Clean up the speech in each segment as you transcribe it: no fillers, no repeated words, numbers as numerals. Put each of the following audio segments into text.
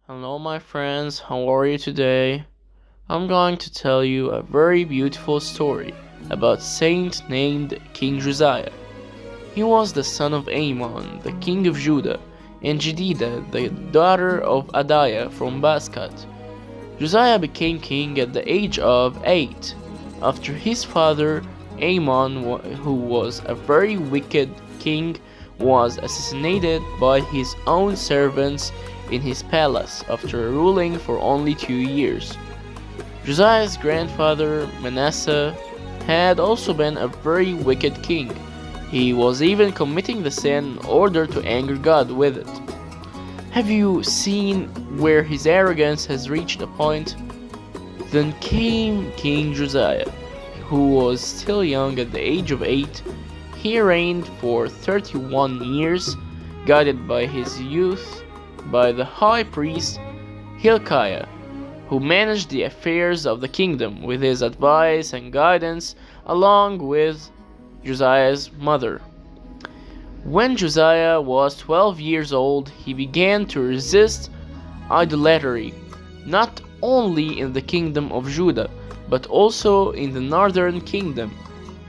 Hello, my friends, how are you today? I'm going to tell you a very beautiful story about a saint named King Josiah. He was the son of Amon, the king of Judah, and Jedidah, the daughter of Adiah from Baskat. Josiah became king at the age of 8, after his father Amon, who was a very wicked king, was assassinated by his own servants in his palace after ruling for only 2 years. Josiah's grandfather Manasseh had also been a very wicked king. He was even committing the sin in order to anger God with it. Have you seen where his arrogance has reached a point? Then came King Josiah, who was still young at the age of 8. He reigned for 31 years, guided by his youth by the high priest Hilkiah, who managed the affairs of the kingdom with his advice and guidance, along with Josiah's mother. When Josiah was 12 years old, he began to resist idolatry, not only in the kingdom of Judah, but also in the northern kingdom.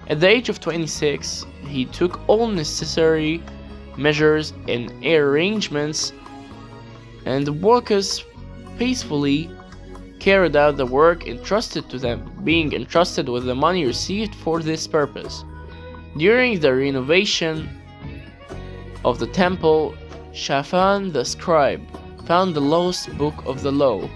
At the age of 26, he took all necessary measures and arrangements, and the workers peacefully carried out the work entrusted to them, being entrusted with the money received for this purpose. During the renovation of the temple, Shaphan the scribe found the lost book of the law.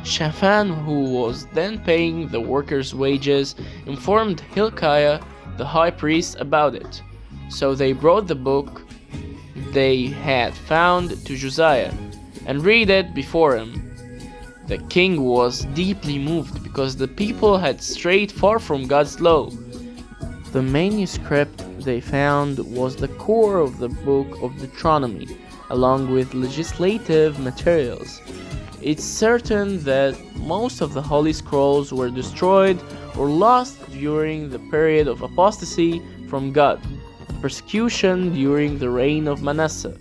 Shaphan, who was then paying the workers' wages, informed Hilkiah the high priest about it. So they brought the book they had found to Josiah and read it before him. The king was deeply moved because the people had strayed far from God's law. The manuscript they found was the core of the book of Deuteronomy, along with legislative materials. It's certain that most of the Holy Scrolls were destroyed or lost during the period of apostasy from God, persecution during the reign of Manasseh.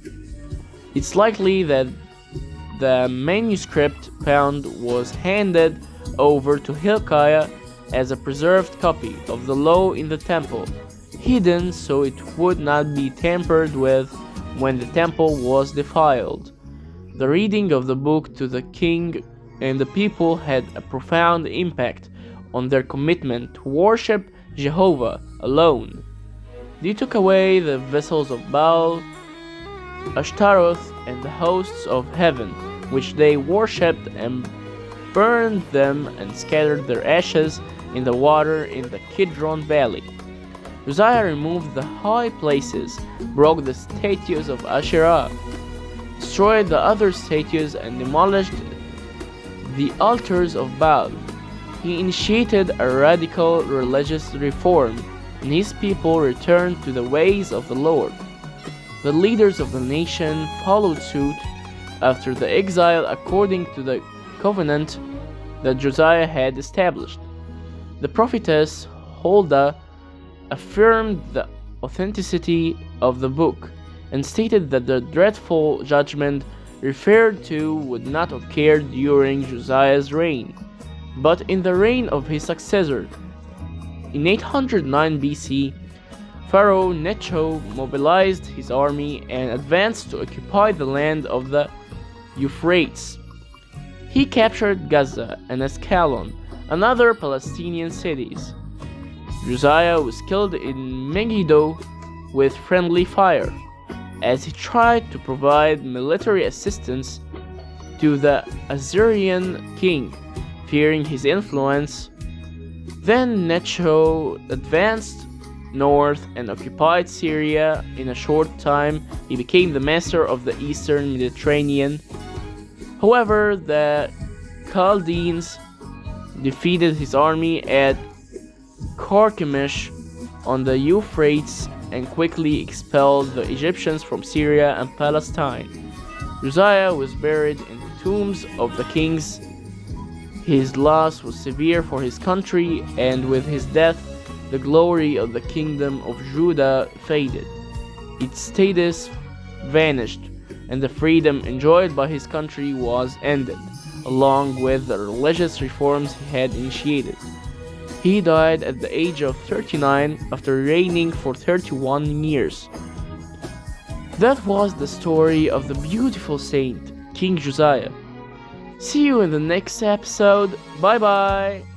It's likely that the manuscript found was handed over to Hilkiah as a preserved copy of the law in the temple, hidden so it would not be tampered with when the temple was defiled. The reading of the book to the king and the people had a profound impact on their commitment to worship Jehovah alone. They took away the vessels of Baal, Ashtaroth, and the hosts of heaven, which they worshipped, and burned them and scattered their ashes in the water in the Kidron Valley. Josiah removed the high places, broke the statues of Asherah, destroyed the other statues, and demolished the altars of Baal. He initiated a radical religious reform, and his people returned to the ways of the Lord. The leaders of the nation followed suit after the exile according to the covenant that Josiah had established. The prophetess Huldah affirmed the authenticity of the book and stated that the dreadful judgment referred to would not occur during Josiah's reign, but in the reign of his successor. In 809 BC, Pharaoh Necho mobilized his army and advanced to occupy the land of the Euphrates. He captured Gaza and Ascalon, another Palestinian cities. Josiah was killed in Megiddo with friendly fire, as he tried to provide military assistance to the Assyrian king, fearing his influence. Then Necho advanced north and occupied Syria. In a short time, he became the master of the eastern Mediterranean. However, the Chaldeans defeated his army at Carchemish on the Euphrates and quickly expelled the Egyptians from Syria and Palestine. Josiah was buried in the tombs of the kings. His loss was severe for his country, and with his death, the glory of the kingdom of Judah faded. Its status vanished, and the freedom enjoyed by his country was ended, along with the religious reforms he had initiated. He died at the age of 39 after reigning for 31 years. That was the story of the beautiful saint, King Josiah. See you in the next episode. Bye bye!